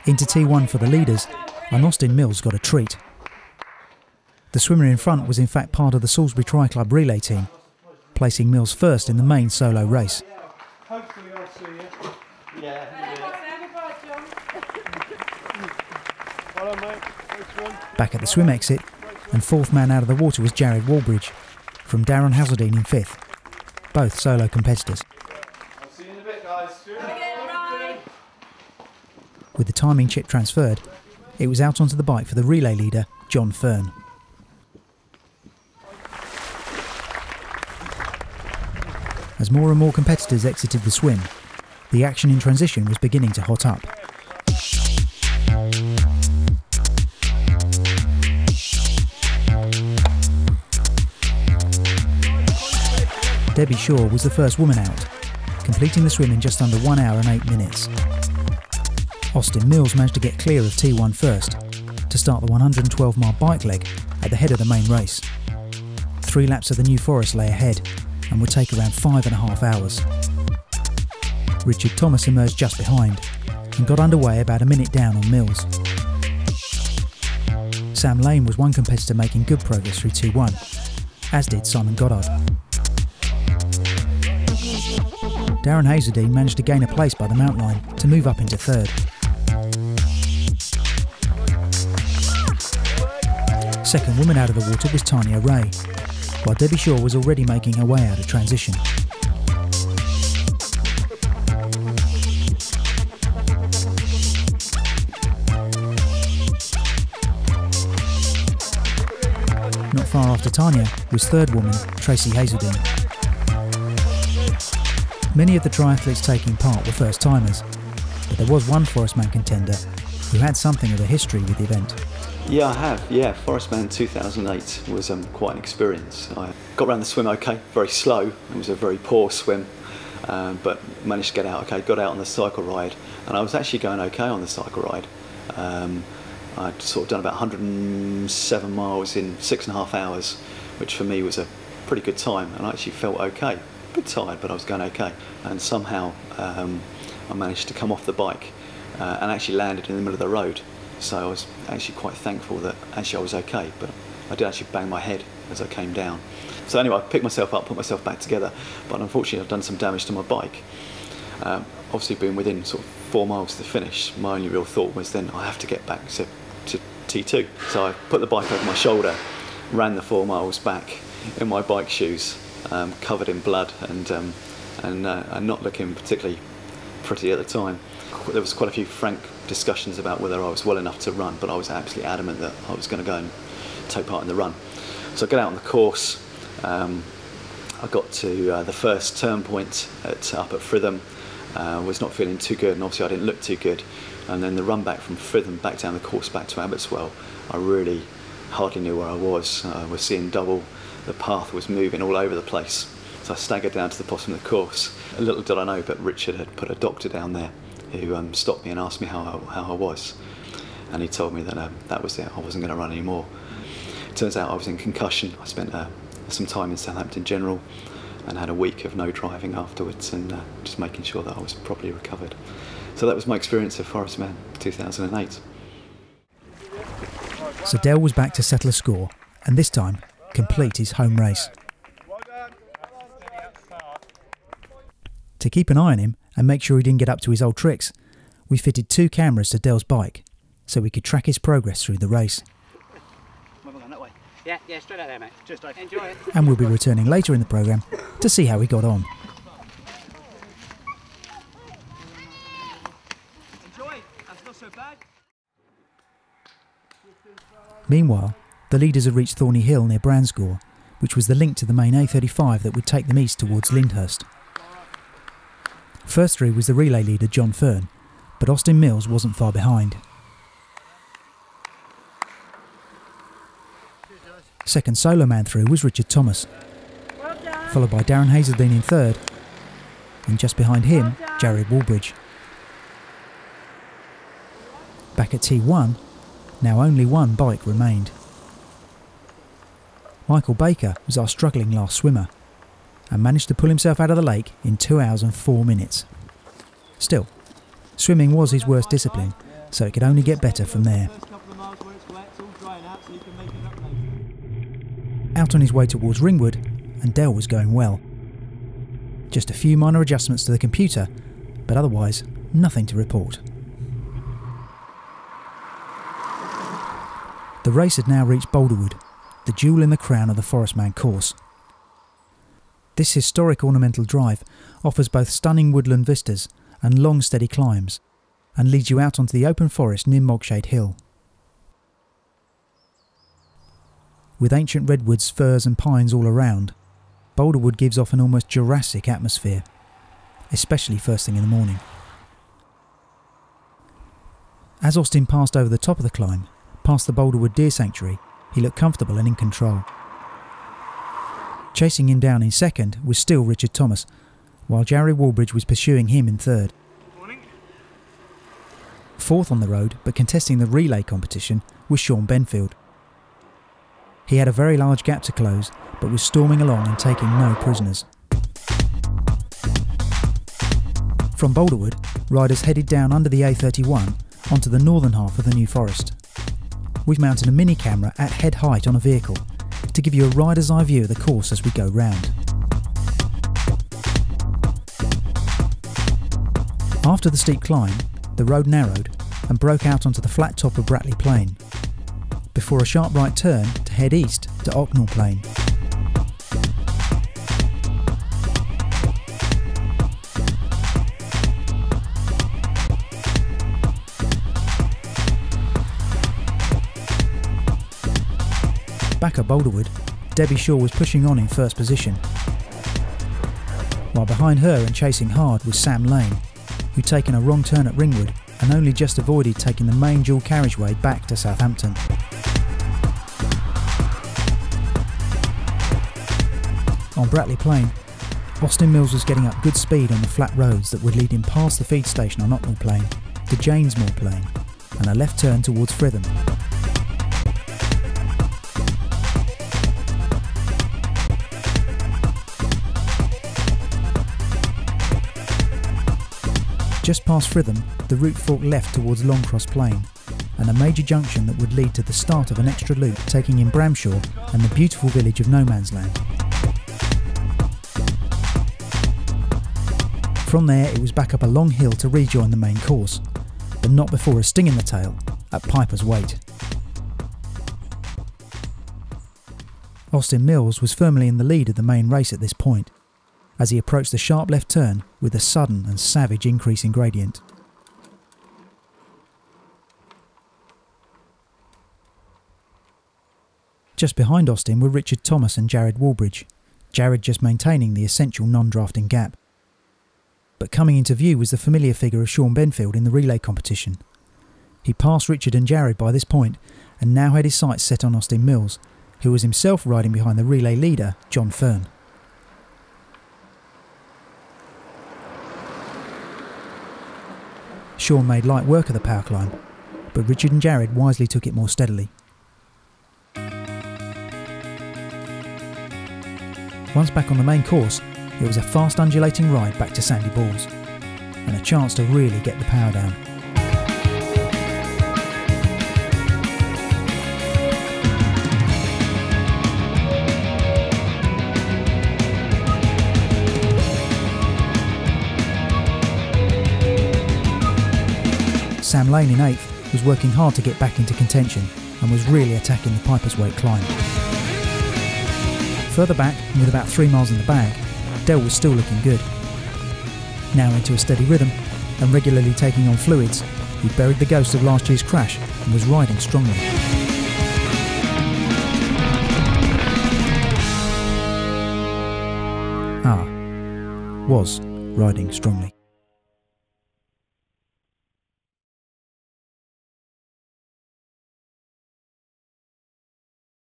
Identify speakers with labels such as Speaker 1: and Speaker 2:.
Speaker 1: Into T1 for the leaders, and Austin Mills got a treat. The swimmer in front was in fact part of the Salisbury Tri Club relay team, placing Mills first in the main solo race.
Speaker 2: Hopefully I'll see you. Yeah. Hello, mate.
Speaker 1: Back at the swim exit, and fourth man out of the water was Jared Walbridge, from Darren Hazeldine in fifth, both solo competitors.
Speaker 2: I'll see you in a bit, guys.
Speaker 1: With the timing chip transferred, it was out onto the bike for the relay leader, John Fern. As more and more competitors exited the swim, the action in transition was beginning to hot up. Debbie Shaw was the first woman out, completing the swim in just under 1 hour and 8 minutes. Austin Mills managed to get clear of T1 first, to start the 112-mile bike leg at the head of the main race. 3 laps of the New Forest lay ahead, and would take around 5.5 hours. Richard Thomas emerged just behind, and got underway about a minute down on Mills. Sam Lane was one competitor making good progress through T1, as did Simon Goddard. Darren Hazeldine managed to gain a place by the mount line to move up into third. Second woman out of the water was Tanya Ray, while Debbie Shaw was already making her way out of transition. Not far after Tanya was third woman, Tracy Hazeldine. Many of the triathletes taking part were first-timers, but there was one Forestman contender who had something of a history with the event.
Speaker 3: Yeah, I have. Yeah, Forestman 2008 was quite an experience. I got around the swim okay, very slow. It was a very poor swim, but managed to get out okay. Got out on the cycle ride, and I was actually going okay on the cycle ride. I'd sort of done about 107 miles in 6.5 hours, which for me was a pretty good time, and I actually felt okay. A bit tired, but I was going okay. And somehow I managed to come off the bike and actually landed in the middle of the road. So I was actually quite thankful that actually I was okay, but I did actually bang my head as I came down. So anyway, I picked myself up, put myself back together, but unfortunately I've done some damage to my bike. Obviously being within sort of 4 miles to the finish, my only real thought was then I have to get back to T2. So I put the bike over my shoulder, ran the 4 miles back in my bike shoes, covered in blood and not looking particularly pretty at the time. There was quite a few frank discussions about whether I was well enough to run, but I was absolutely adamant that I was going to go and take part in the run. So I got out on the course. I got to the first turn point up at Fritham. Was not feeling too good, and obviously I didn't look too good. And then the run back from Fritham back down the course back to Abbotswell, I really hardly knew where I was. I was seeing double. The path was moving all over the place. So I staggered down to the bottom of the course. A little did I know, but Richard had put a doctor down there who stopped me and asked me how I was. And he told me that that was it, I wasn't going to run anymore. It turns out I was in concussion. I spent some time in Southampton General and had a week of no driving afterwards, and just making sure that I was properly recovered. So that was my experience of Forestman 2008.
Speaker 1: So Dell was back to settle a score, and this time complete his home race. To keep an eye on him and make sure he didn't get up to his old tricks, we fitted 2 cameras to Dell's bike so we could track his progress through the race.
Speaker 4: Yeah, straight out there, mate. Just enjoy it.
Speaker 1: And we'll be returning later in the programme to see how he got on.
Speaker 4: Enjoy. That's not so bad.
Speaker 1: Meanwhile, the leaders had reached Thorney Hill near Bransgore, which was the link to the main A35 that would take them east towards Lyndhurst. First through was the relay leader John Fern, but Austin Mills wasn't far behind. Second solo man through was Richard Thomas, followed by Darren Hazeldine in third, and just behind him, Jared Walbridge. Back at T1, now only one bike remained. Michael Baker was our struggling last swimmer, and managed to pull himself out of the lake in 2 hours and 4 minutes. Still, swimming was his worst discipline, so it could only get better from there. Out on his way towards Ringwood, and Dell was going well. Just a few minor adjustments to the computer, but otherwise nothing to report. The race had now reached Boulderwood, the jewel in the crown of the Forestman course. This historic ornamental drive offers both stunning woodland vistas and long steady climbs, and leads you out onto the open forest near Mogshade Hill. With ancient redwoods, firs and pines all around, Boulderwood gives off an almost Jurassic atmosphere, especially first thing in the morning. As Austin passed over the top of the climb, past the Boulderwood Deer Sanctuary, he looked comfortable and in control. Chasing him down in second was still Richard Thomas, while Jared Walbridge was pursuing him in third. Fourth on the road, but contesting the relay competition, was Sean Benfield. He had a very large gap to close, but was storming along and taking no prisoners. From Boulderwood, riders headed down under the A31 onto the northern half of the New Forest. We've mounted a mini camera at head height on a vehicle to give you a rider's eye view of the course as we go round. After the steep climb, the road narrowed and broke out onto the flat top of Bratley Plain, before a sharp right turn to head east to Ocknall Plain. Back at Boulderwood, Debbie Shaw was pushing on in first position, while behind her and chasing hard was Sam Lane, who'd taken a wrong turn at Ringwood and only just avoided taking the main dual carriageway back to Southampton. On Bratley Plain, Austin Mills was getting up good speed on the flat roads that would lead him past the feed station on Ocknall Plain to Janesmore Plain and a left turn towards Fritham. Just past Fritham, the route forked left towards Longcross Plain, and a major junction that would lead to the start of an extra loop taking in Bramshaw and the beautiful village of No Man's Land. From there it was back up a long hill to rejoin the main course, but not before a sting in the tail at Piper's Weight. Austin Mills was firmly in the lead of the main race at this point, as he approached the sharp left turn with a sudden and savage increase in gradient. Just behind Austin were Richard Thomas and Jared Walbridge, Jared just maintaining the essential non-drafting gap. But coming into view was the familiar figure of Sean Benfield in the relay competition. He passed Richard and Jared by this point and now had his sights set on Austin Mills, who was himself riding behind the relay leader, John Fern. Sean made light work of the power climb, but Richard and Jared wisely took it more steadily. Once back on the main course, it was a fast undulating ride back to Sandy Balls, and a chance to really get the power down. Sam Lane in 8th was working hard to get back into contention and was really attacking the Piper's Weight climb. Further back, and with about 3 miles in the bag, Dell was still looking good. Now into a steady rhythm and regularly taking on fluids, he buried the ghost of last year's crash and was riding strongly. Was riding strongly.